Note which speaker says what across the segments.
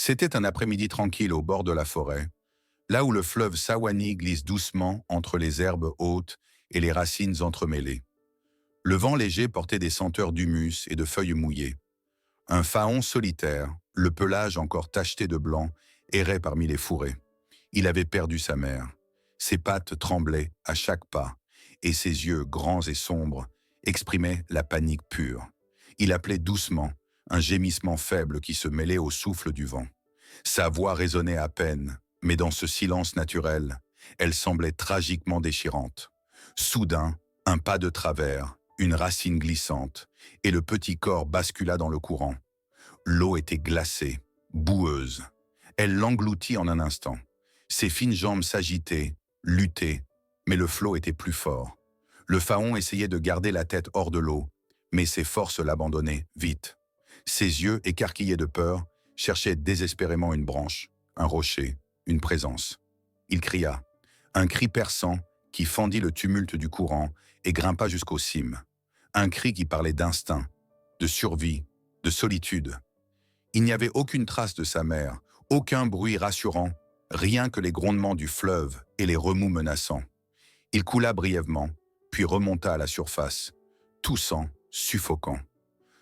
Speaker 1: C'était un après-midi tranquille au bord de la forêt, là où le fleuve Sawani glisse doucement entre les herbes hautes et les racines entremêlées. Le vent léger portait des senteurs d'humus et de feuilles mouillées. Un faon solitaire, le pelage encore tacheté de blanc, errait parmi les fourrés. Il avait perdu sa mère. Ses pattes tremblaient à chaque pas, et ses yeux, grands et sombres, exprimaient la panique pure. Il appelait doucement, un gémissement faible qui se mêlait au souffle du vent. Sa voix résonnait à peine, mais dans ce silence naturel, elle semblait tragiquement déchirante. Soudain, un pas de travers, une racine glissante, et le petit corps bascula dans le courant. L'eau était glacée, boueuse. Elle l'engloutit en un instant. Ses fines jambes s'agitaient, luttaient, mais le flot était plus fort. Le faon essayait de garder la tête hors de l'eau, mais ses forces l'abandonnaient vite. Ses yeux, écarquillés de peur, cherchaient désespérément une branche, un rocher, une présence. Il cria, un cri perçant qui fendit le tumulte du courant et grimpa jusqu'aux cimes. Un cri qui parlait d'instinct, de survie, de solitude. Il n'y avait aucune trace de sa mère, aucun bruit rassurant, rien que les grondements du fleuve et les remous menaçants. Il coula brièvement, puis remonta à la surface, toussant, suffocant.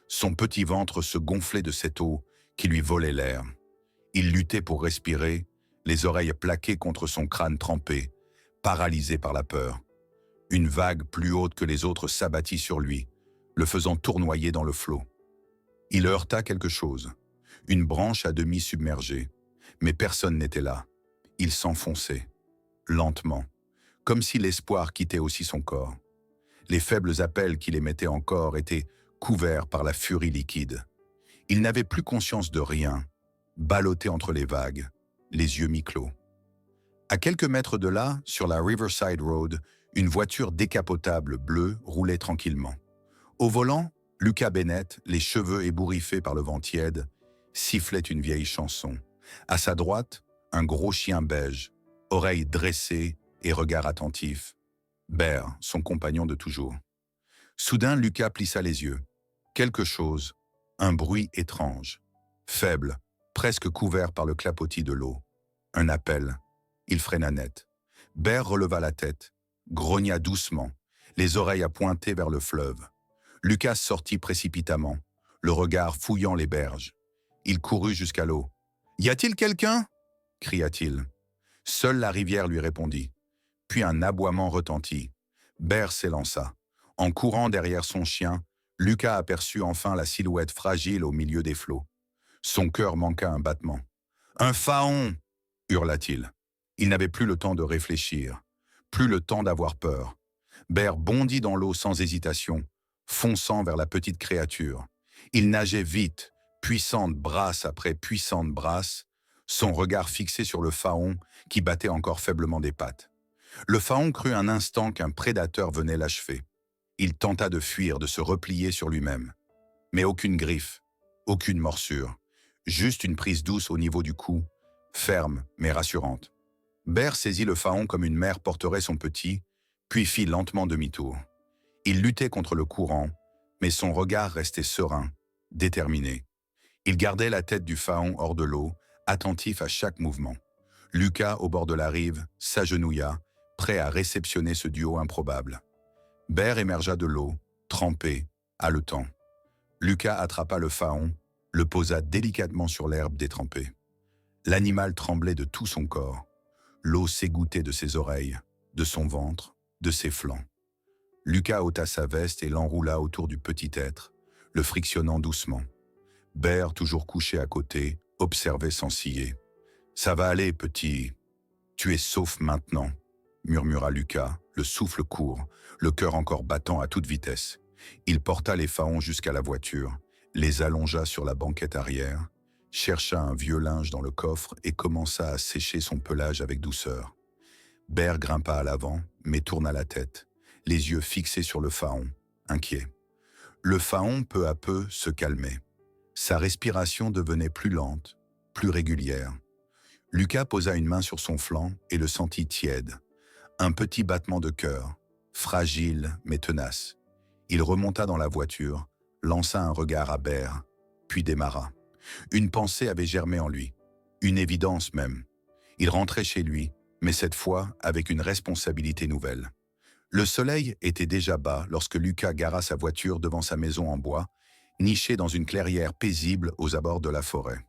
Speaker 1: Son petit ventre se gonflait de cette eau qui lui volait l'air. Il luttait pour respirer, les oreilles plaquées contre son crâne trempé, paralysé par la peur. Une vague plus haute que les autres s'abattit sur lui, le faisant tournoyer dans le flot. Il heurta quelque chose, une branche à demi submergée, mais personne n'était là. Il s'enfonçait, lentement, comme si l'espoir quittait aussi son corps. Les faibles appels qu'il émettait encore étaient couverts par la furie liquide. Il n'avait plus conscience de rien, ballotté entre les vagues, les yeux mi-clos. À quelques mètres de là, sur la Riverside Road, une voiture décapotable bleue roulait tranquillement. Au volant, Lucas Bennett, les cheveux ébouriffés par le vent tiède, sifflait une vieille chanson. À sa droite, un gros chien beige, oreilles dressées et regard attentif. Bear, son compagnon de toujours. Soudain, Lucas plissa les yeux. Quelque chose, un bruit étrange, faible, presque couvert par le clapotis de l'eau. Un appel. Il freina net. Bear releva la tête, grogna doucement, les oreilles appointées vers le fleuve. Lucas sortit précipitamment, le regard fouillant les berges. Il courut jusqu'à l'eau. « Y a-t-il quelqu'un » cria-t-il. Seule la rivière lui répondit. Puis un aboiement retentit. Bear s'élança. En courant derrière son chien, Lucas aperçut enfin la silhouette fragile au milieu des flots. Son cœur manqua un battement. « Un faon » hurla-t-il. Il n'avait plus le temps de réfléchir, plus le temps d'avoir peur. Bear bondit dans l'eau sans hésitation, fonçant vers la petite créature. Il nageait vite, puissante brasse après puissante brasse, son regard fixé sur le faon qui battait encore faiblement des pattes. Le faon crut un instant qu'un prédateur venait l'achever. Il tenta de fuir, de se replier sur lui-même. Mais aucune griffe, aucune morsure, juste une prise douce au niveau du cou, ferme mais rassurante. Bear saisit le faon comme une mère porterait son petit, puis fit lentement demi-tour. Il luttait contre le courant, mais son regard restait serein, déterminé. Il gardait la tête du faon hors de l'eau, attentif à chaque mouvement. Lucas, au bord de la rive, s'agenouilla, prêt à réceptionner ce duo improbable. Bear émergea de l'eau, trempé, haletant. Lucas attrapa le faon, le posa délicatement sur l'herbe détrempée. L'animal tremblait de tout son corps. L'eau s'égouttait de ses oreilles, de son ventre, de ses flancs. Lucas ôta sa veste et l'enroula autour du petit être, le frictionnant doucement. Bear, toujours couché à côté, observait sans ciller. « Ça va aller, petit. Tu es sauf maintenant », murmura Lucas, le souffle court, le cœur encore battant à toute vitesse. Il porta les faons jusqu'à la voiture, les allongea sur la banquette arrière, chercha un vieux linge dans le coffre et commença à sécher son pelage avec douceur. Bear grimpa à l'avant, mais tourna la tête, les yeux fixés sur le faon, inquiet. Le faon, peu à peu, se calmait. Sa respiration devenait plus lente, plus régulière. Lucas posa une main sur son flanc et le sentit tiède. Un petit battement de cœur, fragile mais tenace. Il remonta dans la voiture, lança un regard à Bear, puis démarra. Une pensée avait germé en lui. Une évidence même. Il rentrait chez lui, mais cette fois avec une responsabilité nouvelle. Le soleil était déjà bas lorsque Lucas gara sa voiture devant sa maison en bois, nichée dans une clairière paisible aux abords de la forêt.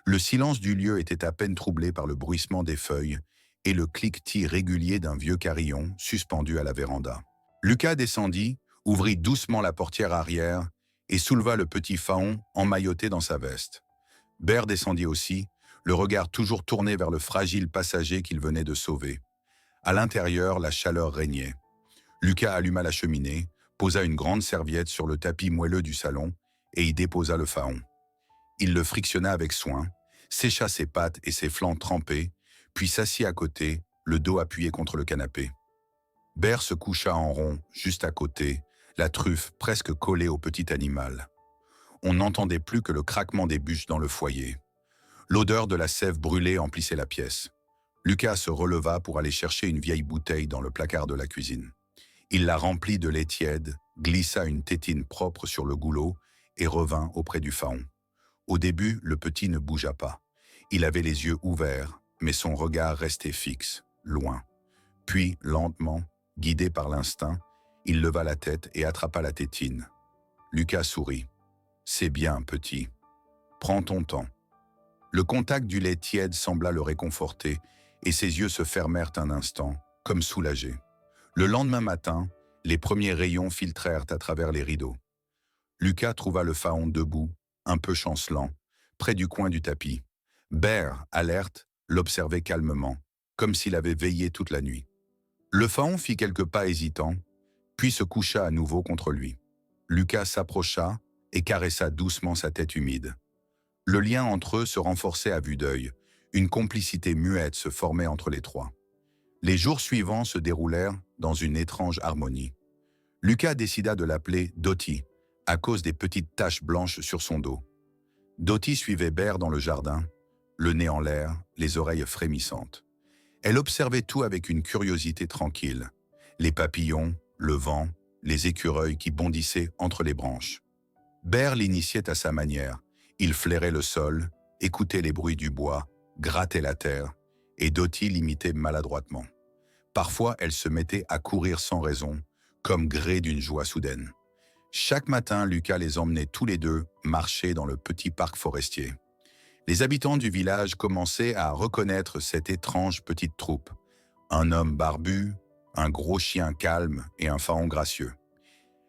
Speaker 1: Le silence du lieu était à peine troublé par le bruissement des feuilles et le cliquetis régulier d'un vieux carillon suspendu à la véranda. Lucas descendit, ouvrit doucement la portière arrière et souleva le petit faon emmailloté dans sa veste. Bert descendit aussi, le regard toujours tourné vers le fragile passager qu'il venait de sauver. À l'intérieur, la chaleur régnait. Lucas alluma la cheminée, posa une grande serviette sur le tapis moelleux du salon et y déposa le faon. Il le frictionna avec soin, sécha ses pattes et ses flancs trempés, puis s'assit à côté, le dos appuyé contre le canapé. Bert se coucha en rond, juste à côté, la truffe presque collée au petit animal. On n'entendait plus que le craquement des bûches dans le foyer. L'odeur de la sève brûlée emplissait la pièce. Lucas se releva pour aller chercher une vieille bouteille dans le placard de la cuisine. Il la remplit de lait tiède, glissa une tétine propre sur le goulot et revint auprès du faon. Au début, le petit ne bougea pas. Il avait les yeux ouverts, mais son regard restait fixe, loin. Puis, lentement, guidé par l'instinct, il leva la tête et attrapa la tétine. Lucas sourit. « C'est bien, petit. Prends ton temps. » Le contact du lait tiède sembla le réconforter et ses yeux se fermèrent un instant, comme soulagés. Le lendemain matin, les premiers rayons filtrèrent à travers les rideaux. Lucas trouva le faon debout, un peu chancelant, près du coin du tapis. Bert, alerte, l'observait calmement, comme s'il avait veillé toute la nuit. Le faon fit quelques pas hésitants, puis se coucha à nouveau contre lui. Lucas s'approcha et caressa doucement sa tête humide. Le lien entre eux se renforçait à vue d'œil, une complicité muette se formait entre les trois. Les jours suivants se déroulèrent dans une étrange harmonie. Lucas décida de l'appeler Dottie, à cause des petites taches blanches sur son dos. Dottie suivait Bert dans le jardin, le nez en l'air, les oreilles frémissantes. Elle observait tout avec une curiosité tranquille. Les papillons, le vent, les écureuils qui bondissaient entre les branches. Bert l'initiait à sa manière. Il flairait le sol, écoutait les bruits du bois, grattait la terre, et Dottie l'imitait maladroitement. Parfois, elle se mettait à courir sans raison, comme gré d'une joie soudaine. Chaque matin, Lucas les emmenait tous les deux marcher dans le petit parc forestier. Les habitants du village commençaient à reconnaître cette étrange petite troupe. Un homme barbu, un gros chien calme et un faon gracieux.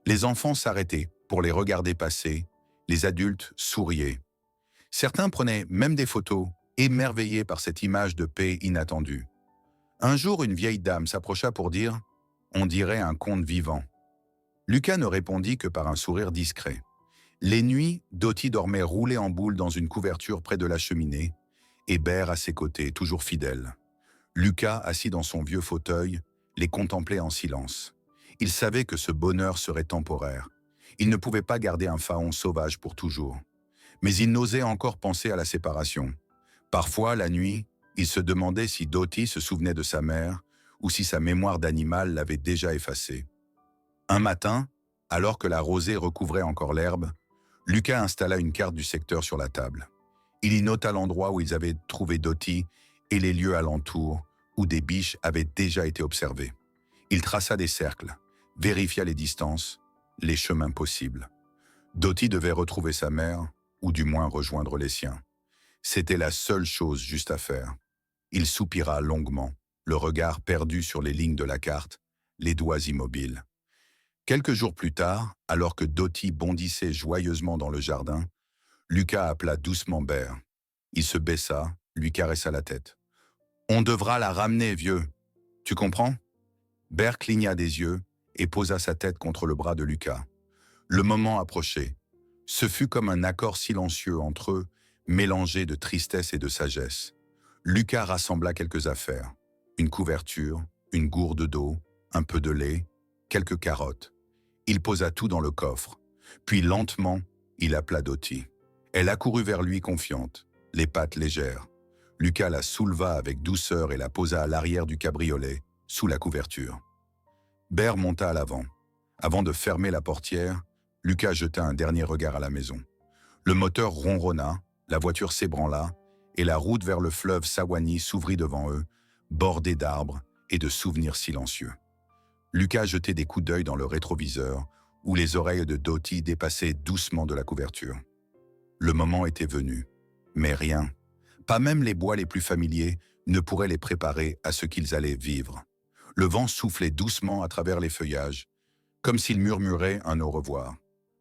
Speaker 1: Les enfants s'arrêtaient pour les regarder passer, les adultes souriaient. Certains prenaient même des photos, émerveillés par cette image de paix inattendue. Un jour, une vieille dame s'approcha pour dire « On dirait un conte vivant ». Lucas ne répondit que par un sourire discret. Les nuits, Dottie dormait roulée en boule dans une couverture près de la cheminée, et Bert à ses côtés, toujours fidèle. Lucas, assis dans son vieux fauteuil, les contemplait en silence. Il savait que ce bonheur serait temporaire. Il ne pouvait pas garder un faon sauvage pour toujours. Mais il n'osait encore penser à la séparation. Parfois, la nuit, il se demandait si Dottie se souvenait de sa mère ou si sa mémoire d'animal l'avait déjà effacée. Un matin, alors que la rosée recouvrait encore l'herbe, Lucas installa une carte du secteur sur la table. Il y nota l'endroit où ils avaient trouvé Dottie et les lieux alentours où des biches avaient déjà été observées. Il traça des cercles, vérifia les distances, les chemins possibles. Dottie devait retrouver sa mère, ou du moins rejoindre les siens. C'était la seule chose juste à faire. Il soupira longuement, le regard perdu sur les lignes de la carte, les doigts immobiles. Quelques jours plus tard, alors que Dottie bondissait joyeusement dans le jardin, Lucas appela doucement Bert. Il se baissa, lui caressa la tête. « On devra la ramener, vieux. Tu comprends ?» Bert cligna des yeux et posa sa tête contre le bras de Lucas. Le moment approchait. Ce fut comme un accord silencieux entre eux, mélangé de tristesse et de sagesse. Lucas rassembla quelques affaires. Une couverture, une gourde d'eau, un peu de lait, quelques carottes. Il posa tout dans le coffre. Puis lentement, il appela Dottie. Elle accourut vers lui confiante, les pattes légères. Lucas la souleva avec douceur et la posa à l'arrière du cabriolet, sous la couverture. Bert monta à l'avant. Avant de fermer la portière, Lucas jeta un dernier regard à la maison. Le moteur ronronna, la voiture s'ébranla, et la route vers le fleuve Sawani s'ouvrit devant eux, bordée d'arbres et de souvenirs silencieux. Lucas jetait des coups d'œil dans le rétroviseur, où les oreilles de Dottie dépassaient doucement de la couverture. Le moment était venu, mais rien, pas même les bois les plus familiers, ne pourrait les préparer à ce qu'ils allaient vivre. Le vent soufflait doucement à travers les feuillages, comme s'il murmurait un au revoir.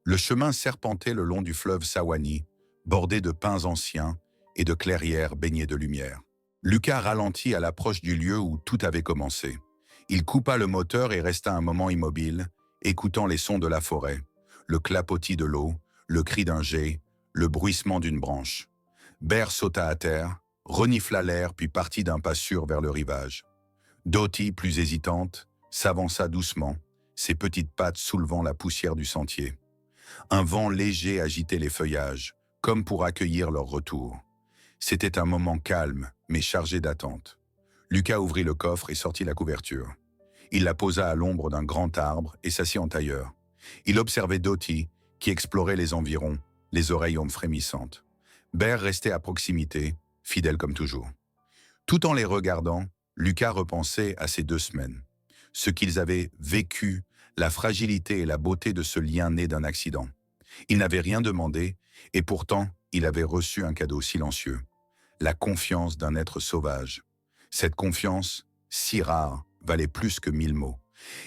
Speaker 1: Le chemin serpentait le long du fleuve Sawani, bordé de pins anciens et de clairières baignées de lumière. Lucas ralentit à l'approche du lieu où tout avait commencé. Il coupa le moteur et resta un moment immobile, écoutant les sons de la forêt, le clapotis de l'eau, le cri d'un jet, le bruissement d'une branche. Bear sauta à terre, renifla l'air puis partit d'un pas sûr vers le rivage. Dottie, plus hésitante, s'avança doucement, ses petites pattes soulevant la poussière du sentier. Un vent léger agitait les feuillages, comme pour accueillir leur retour. C'était un moment calme, mais chargé d'attente. Lucas ouvrit le coffre et sortit la couverture. Il la posa à l'ombre d'un grand arbre et s'assit en tailleur. Il observait Dottie, qui explorait les environs, les oreilles frémissantes. Bear restait à proximité, fidèle comme toujours. Tout en les regardant, Lucas repensait à ces 2 semaines. Ce qu'ils avaient vécu, la fragilité et la beauté de ce lien né d'un accident. Il n'avait rien demandé, et pourtant, il avait reçu un cadeau silencieux. La confiance d'un être sauvage. Cette confiance, si rare, valait plus que 1000 mots.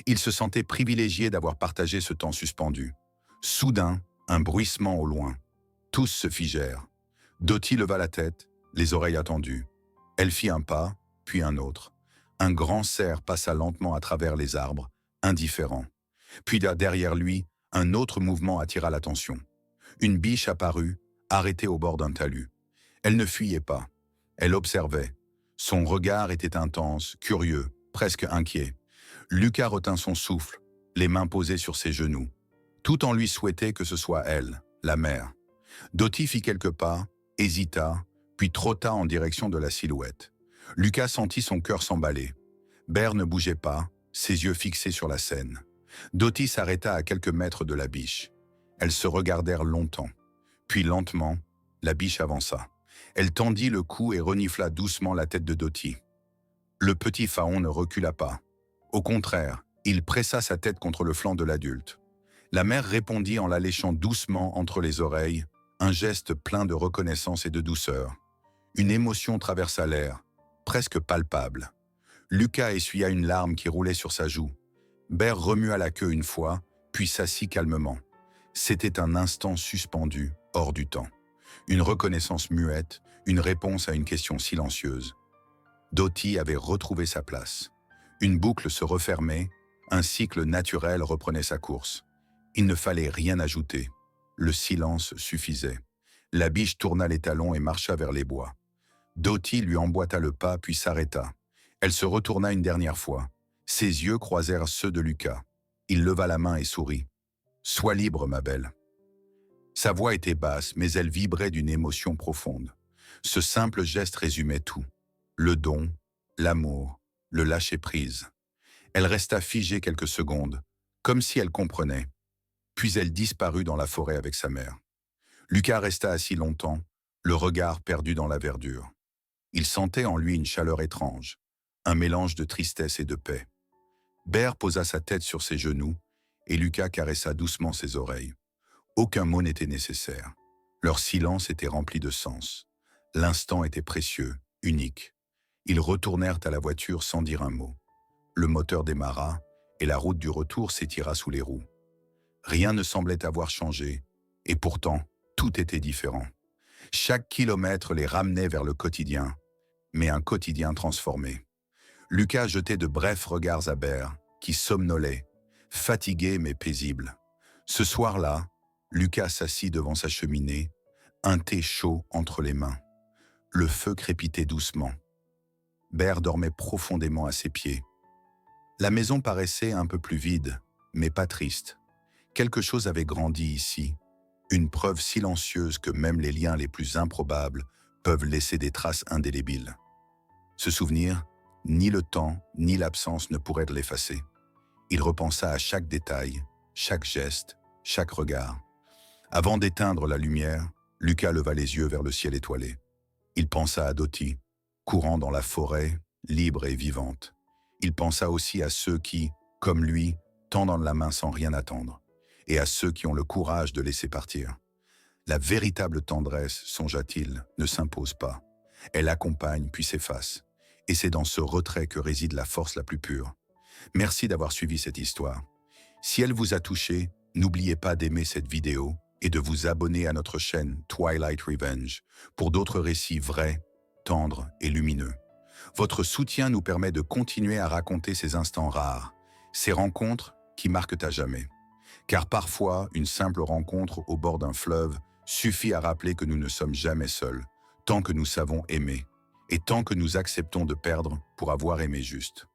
Speaker 1: Il se sentait privilégié d'avoir partagé ce temps suspendu. Soudain, un bruissement au loin. Tous se figèrent. Dottie leva la tête, les oreilles attendues. Elle fit un pas, puis un autre. Un grand cerf passa lentement à travers les arbres, indifférent. Puis derrière lui, un autre mouvement attira l'attention. Une biche apparut, arrêtée au bord d'un talus. Elle ne fuyait pas. Elle observait. Son regard était intense, curieux, presque inquiet. Lucas retint son souffle, les mains posées sur ses genoux. Tout en lui souhaitait que ce soit elle, la mère. Dottie fit quelques pas, hésita, puis trotta en direction de la silhouette. Lucas sentit son cœur s'emballer. Bear ne bougeait pas, ses yeux fixés sur la scène. Dottie s'arrêta à quelques mètres de la biche. Elles se regardèrent longtemps. Puis lentement, la biche avança. Elle tendit le cou et renifla doucement la tête de Dottie. Le petit faon ne recula pas. Au contraire, il pressa sa tête contre le flanc de l'adulte. La mère répondit en la léchant doucement entre les oreilles, un geste plein de reconnaissance et de douceur. Une émotion traversa l'air, presque palpable. Lucas essuya une larme qui roulait sur sa joue. Bear remua la queue une fois, puis s'assit calmement. C'était un instant suspendu, hors du temps. Une reconnaissance muette, une réponse à une question silencieuse. Dottie avait retrouvé sa place. Une boucle se refermait, un cycle naturel reprenait sa course. Il ne fallait rien ajouter. Le silence suffisait. La biche tourna les talons et marcha vers les bois. Dottie lui emboîta le pas puis s'arrêta. Elle se retourna une dernière fois. Ses yeux croisèrent ceux de Lucas. Il leva la main et sourit. « Sois libre, ma belle. » Sa voix était basse, mais elle vibrait d'une émotion profonde. Ce simple geste résumait tout. Le don, l'amour, le lâcher-prise. Elle resta figée quelques secondes, comme si elle comprenait. Puis elle disparut dans la forêt avec sa mère. Lucas resta assis longtemps, le regard perdu dans la verdure. Il sentait en lui une chaleur étrange, un mélange de tristesse et de paix. Bear posa sa tête sur ses genoux et Lucas caressa doucement ses oreilles. Aucun mot n'était nécessaire. Leur silence était rempli de sens. L'instant était précieux, unique. Ils retournèrent à la voiture sans dire un mot. Le moteur démarra et la route du retour s'étira sous les roues. Rien ne semblait avoir changé, et pourtant, tout était différent. Chaque kilomètre les ramenait vers le quotidien, mais un quotidien transformé. Lucas jetait de brefs regards à Bear, qui somnolait, fatigué mais paisible. Ce soir-là, Lucas s'assit devant sa cheminée, un thé chaud entre les mains. Le feu crépitait doucement. Bear dormait profondément à ses pieds. La maison paraissait un peu plus vide, mais pas triste. Quelque chose avait grandi ici, une preuve silencieuse que même les liens les plus improbables peuvent laisser des traces indélébiles. Ce souvenir, ni le temps, ni l'absence ne pourraient l'effacer. Il repensa à chaque détail, chaque geste, chaque regard. Avant d'éteindre la lumière, Lucas leva les yeux vers le ciel étoilé. Il pensa à Dottie, courant dans la forêt, libre et vivante. Il pensa aussi à ceux qui, comme lui, tendent la main sans rien attendre, et à ceux qui ont le courage de laisser partir. La véritable tendresse, songea-t-il, ne s'impose pas. Elle accompagne puis s'efface. Et c'est dans ce retrait que réside la force la plus pure. Merci d'avoir suivi cette histoire. Si elle vous a touché, n'oubliez pas d'aimer cette vidéo et de vous abonner à notre chaîne Twilight Revenge pour d'autres récits vrais, tendres et lumineux. Votre soutien nous permet de continuer à raconter ces instants rares, ces rencontres qui marquent à jamais. Car parfois, une simple rencontre au bord d'un fleuve suffit à rappeler que nous ne sommes jamais seuls, tant que nous savons aimer, et tant que nous acceptons de perdre pour avoir aimé juste.